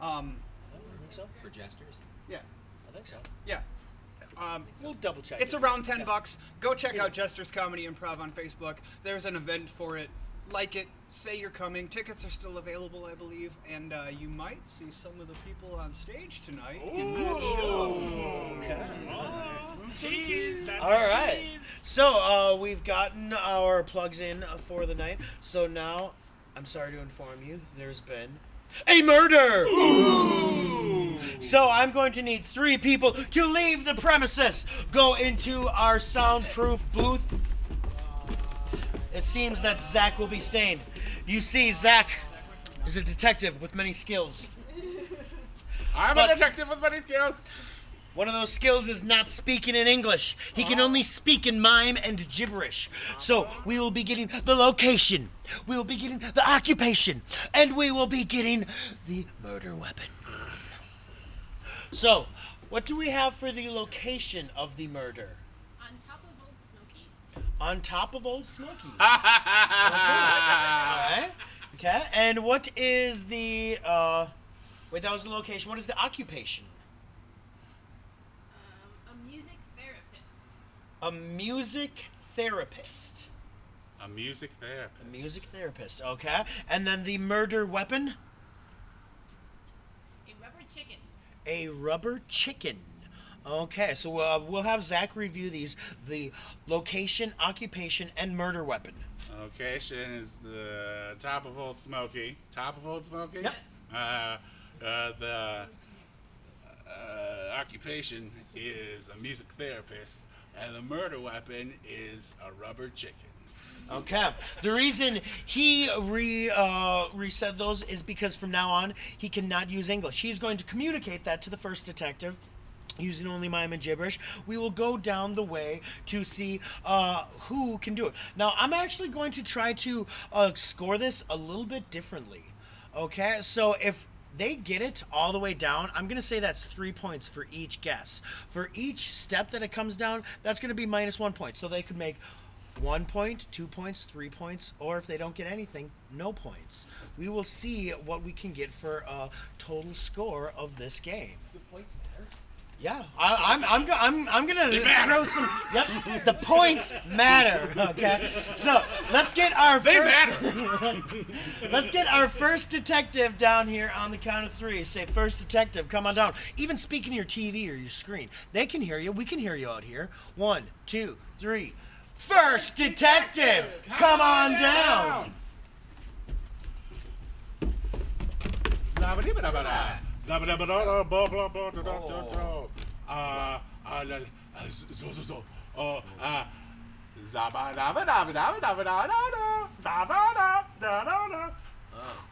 I think so. For jesters. Yeah. I think so. Yeah. We'll double check. It's around $10. Go check out Jester's Comedy Improv on Facebook. There's an event for it. Like it. Say you're coming. Tickets are still available, I believe, and you might see some of the people on stage tonight in that show. Okay. Cheese. That's All right. cheese. So we've gotten our plugs in for the night. So now, I'm sorry to inform you, there's been a murder. So I'm going to need 3 people to leave the premises. Go into our soundproof booth. It seems that Zach will be staying. You see, Zach is a detective with many skills. I'm a detective with many skills. One of those skills is not speaking in English. He can only speak in mime and gibberish. So we will be getting the location, we will be getting the occupation, and we will be getting the murder weapon. So What do we have for the location of the murder? On top of Old Smoky. On top of Old Smoky. Alright. Okay. And what is the wait, that was the location. What is the occupation? A music therapist. A music therapist. A music therapist. A music therapist, okay. And then the murder weapon? A rubber chicken. A rubber chicken. Okay, so we'll have Zach review these. The location, occupation, and murder weapon. Location is the top of Old Smoky. Top of Old Smoky? Yep. The occupation is a music therapist, and the murder weapon is a rubber chicken. Okay. The reason he reset those is because from now on he cannot use English. He's going to communicate that to the first detective using only mime and gibberish. We will go down the way to see who can do it. Now, I'm actually going to try to score this a little bit differently. Okay? So if they get it all the way down, I'm going to say that's 3 points for each guess. For each step that it comes down, that's going to be -1 point. So they could make 1 point, 2 points, 3 points, or if they don't get anything, no points. We will see what we can get for a total score of this game. The points matter. Yeah, I'm gonna throw some. Yep, the points matter. Okay, so let's get our let's get our first detective down here on the count of 3. Say, first detective, come on down. Even speaking to your TV or your screen, they can hear you. We can hear you out here. 1, 2, 3. First detective, come on down. Zabba-dibba-dabba-da. Zabba-dabba-da-da, blah, blah, blah, da, da, da, da. Zabba-dabba-dabba-dabba-dabba-da-da. Zabba-da-da-da-da-da.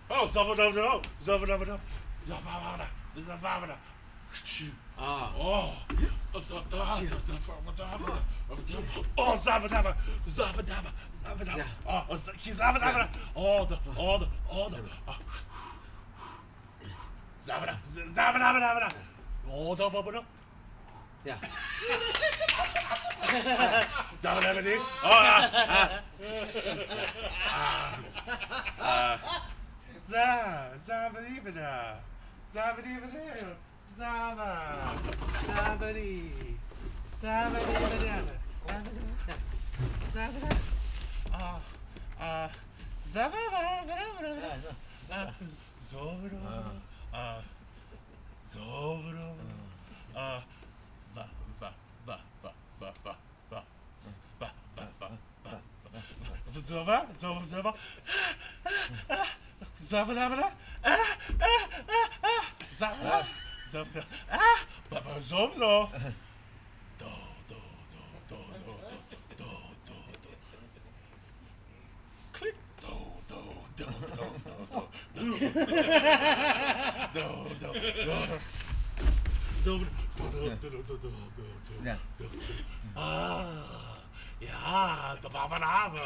Oh, zabba-dabba-da, zabba-dabba-da, zabba-da, zabba-da. Oh, oh, zabba-dabba, zabba-dabba, zabba-dabba. Oh, zabba-dabba. All the. Zabba-da, zabba-dabba-dabba. Oh, da-ba-ba-da. Yeah. Zabba-dabba-dee. Oh, zabba-dee-ba-da. Zabba-dee-ba-da. Zabba. Zabba-dee. Zabba-dee-ba-da. Zabba-da. Zabba-da. Click. Yeah. Yeah, zabba-dabba.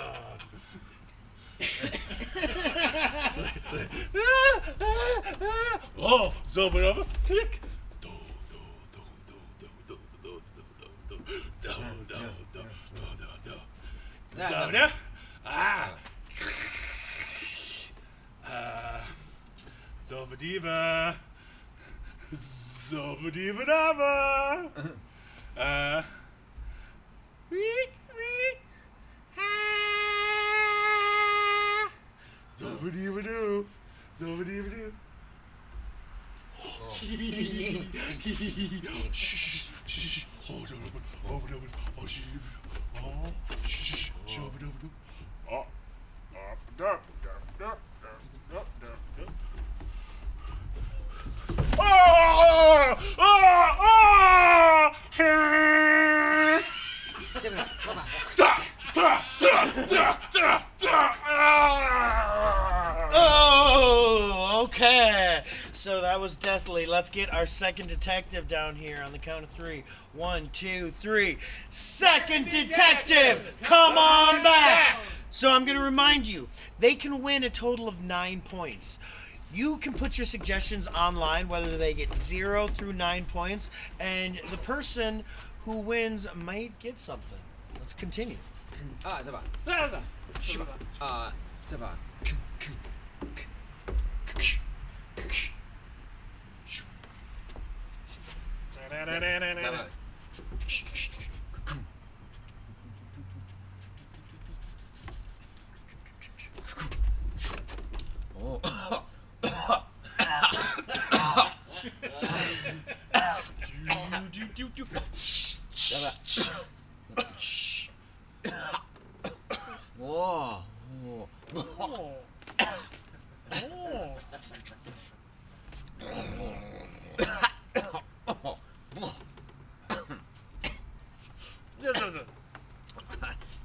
Oh, zabba-dabba. Click. Zabba-da. Zabba-diva. Zabba-diva-dabba. Week. Zabba-diva-doo. Zabba-diva-doo. Shh. Oh, Oh, okay. So that was deathly. Let's get our second detective down here on the count of 3. 1, 2, 3. Second detective, come on back. So I'm going to remind you, they can win a total of 9 points. You can put your suggestions online, whether they get 0 through 9 points, and the person who wins might get something. Let's continue. Zaba. Spaza. Zaba. Zaba. Oh. Whoa. Oh.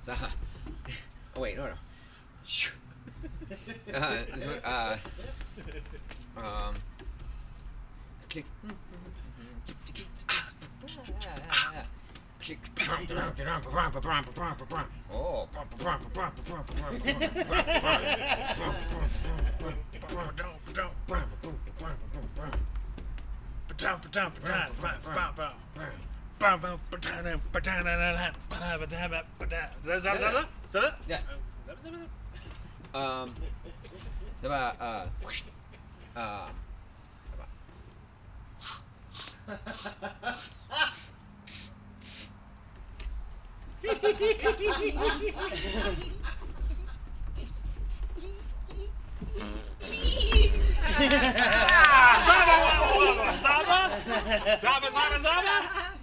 Zaha. Oh wait, no. Click. Click. Oh. Yeah.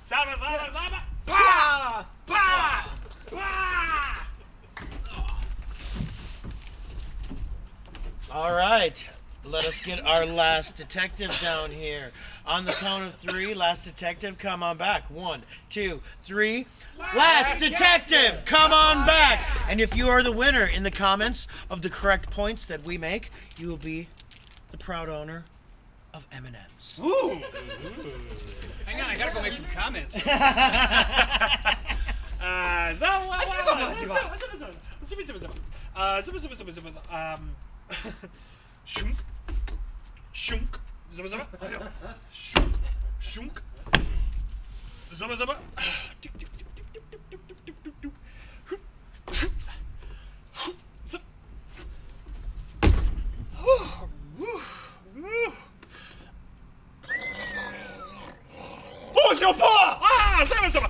Zaba. Pa! Pa! Pa! All right, let us get our last detective down here. On the count of 3, last detective, come on back. 1, 2, 3. Last detective, come on back. And if you are the winner in the comments of the correct points that we make, you will be the proud owner of M&M's. Ooh. Hang on, I gotta go make some comments. Shunk. Shunk. Zaba zaba. Shunk. Shunk. Zaba zaba. Oh, it's your paw! Ah, zaba zaba.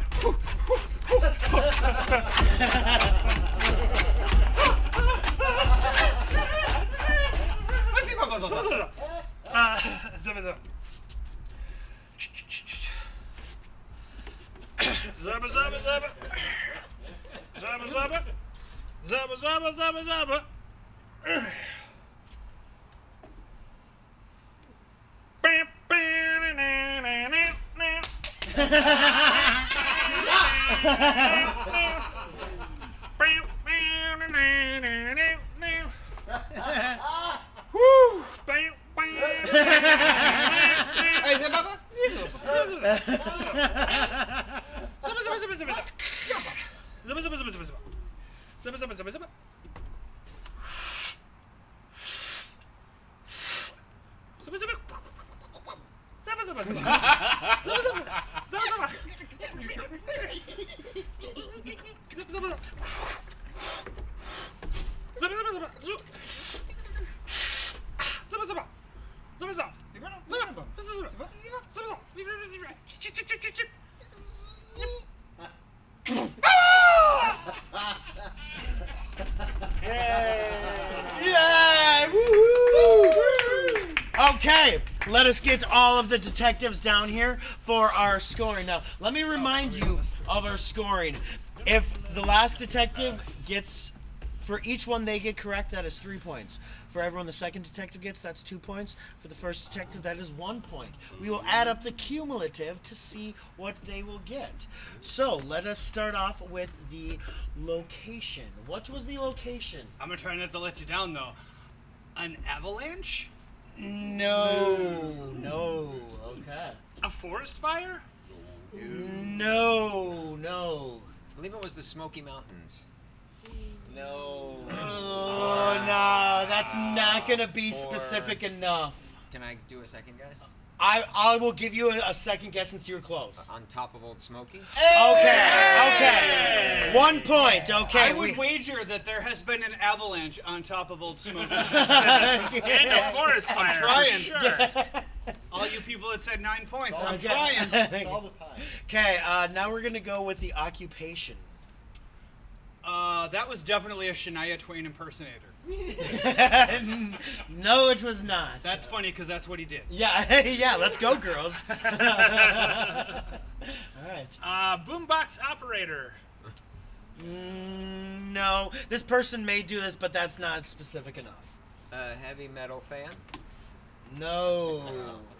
Zaba zaba. Zaba zaba zaba. Zaba zaba. Zaba zaba zaba zaba. Bam bam na na na na. Bam bam na na na na. Woo! Bam bam. Hey, is that Bubba? Yeah! Woohoo! Okay, let us get all of the detectives down here for our scoring. Now, let me remind you of our scoring. If the last detective gets, for each one they get correct, that is 3 points. For everyone the second detective gets, that's 2 points. For the first detective, that is 1 point. We will add up the cumulative to see what they will get. So, let us start off with the location. What was the location? I'm gonna try not to let you down though. An avalanche? No. Okay. A forest fire? No. I believe it was the Smoky Mountains. No. Oh, no, that's not gonna be specific enough. Can I do a second guess? I will give you a second guess since you were close. On top of Old Smoky? Okay. 1 point. Okay. I would wager that there has been an avalanche on top of Old Smoky. And a forest fire. trying. For sure. All you people that said 9 points, I'm Okay. trying. It's all the pie. Okay. Now we're gonna go with the occupation. That was definitely a Shania Twain impersonator. No, it was not. That's funny because that's what he did. Yeah. Yeah. Let's go, girls. All right. Boombox operator. No, this person may do this, but that's not specific enough. Heavy metal fan? No.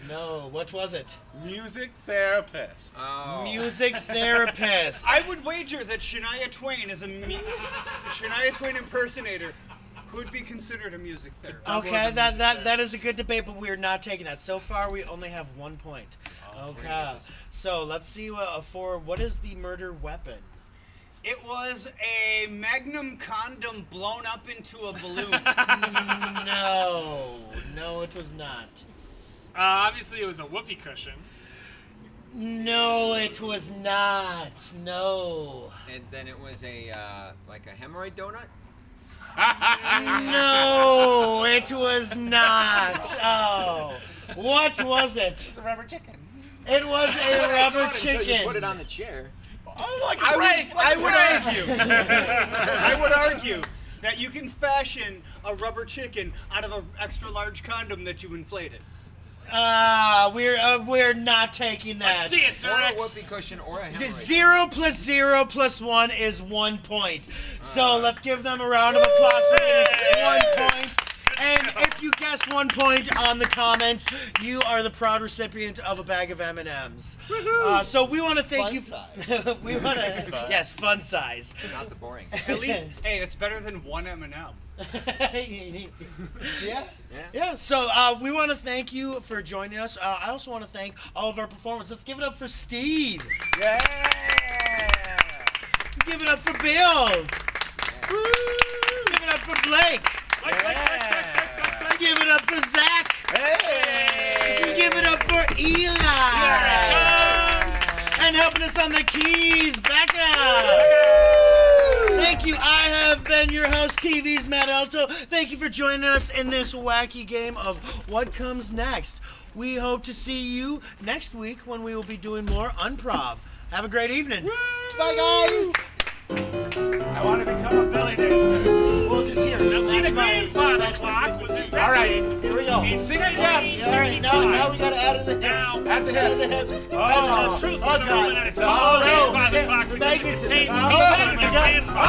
No. What was it? Music therapist. Oh. Music therapist. I would wager that Shania Twain is a Shania Twain impersonator could be considered a music therapist. Okay, that is a good debate, but we are not taking that. So far, we only have 1 point. Okay, so let's see what is the murder weapon? It was a Magnum condom blown up into a balloon. No, it was not. Obviously, it was a whoopee cushion. No, it was not. No. And then it was a like a hemorrhoid donut? No, it was not. Oh, what was it? It's a rubber chicken. It was a rubber chicken. So you put it on the chair. Oh, like a I break. would argue that you can fashion a rubber chicken out of an extra large condom that you inflated. We're not taking that. Let's see it, Or a Durex. whoopee cushion or a The hemorrhoid. 0 plus 0 plus 1 is 1 point. So let's give them a round of applause for getting 1 point. And if you guessed 1 point on the comments, you are the proud recipient of a bag of M&Ms. So we want to thank you. Fun We want to, yes, fun size. Not the boring. At least, hey, it's better than one M&M. Yeah. Yeah, so we want to thank you for joining us. I also want to thank all of our performers. Let's give it up for Steve. Yeah. Give it up for Bill. Give it up for Blake. Give it up for Zach. Hey. Give it up for Eli. And helping us on the keys, Becca. Thank you. I have been your host, TV's Matt Alto. Thank you for joining us in this wacky game of What Comes Next. We hope to see you next week when we will be doing more UnProv. Have a great evening. Bye, guys. I want to become a belly dancer. We'll just hear. Now, see, the grandfather clock was invented. All right. Here we go. in Sing it up. 1755. All right, now we gotta add in the hips. Now, At the Add in hips. the hips. the truth to the moment at a time. Oh, no. Grandfather clock Make it- contains Oh, pieces of my the God. grandfather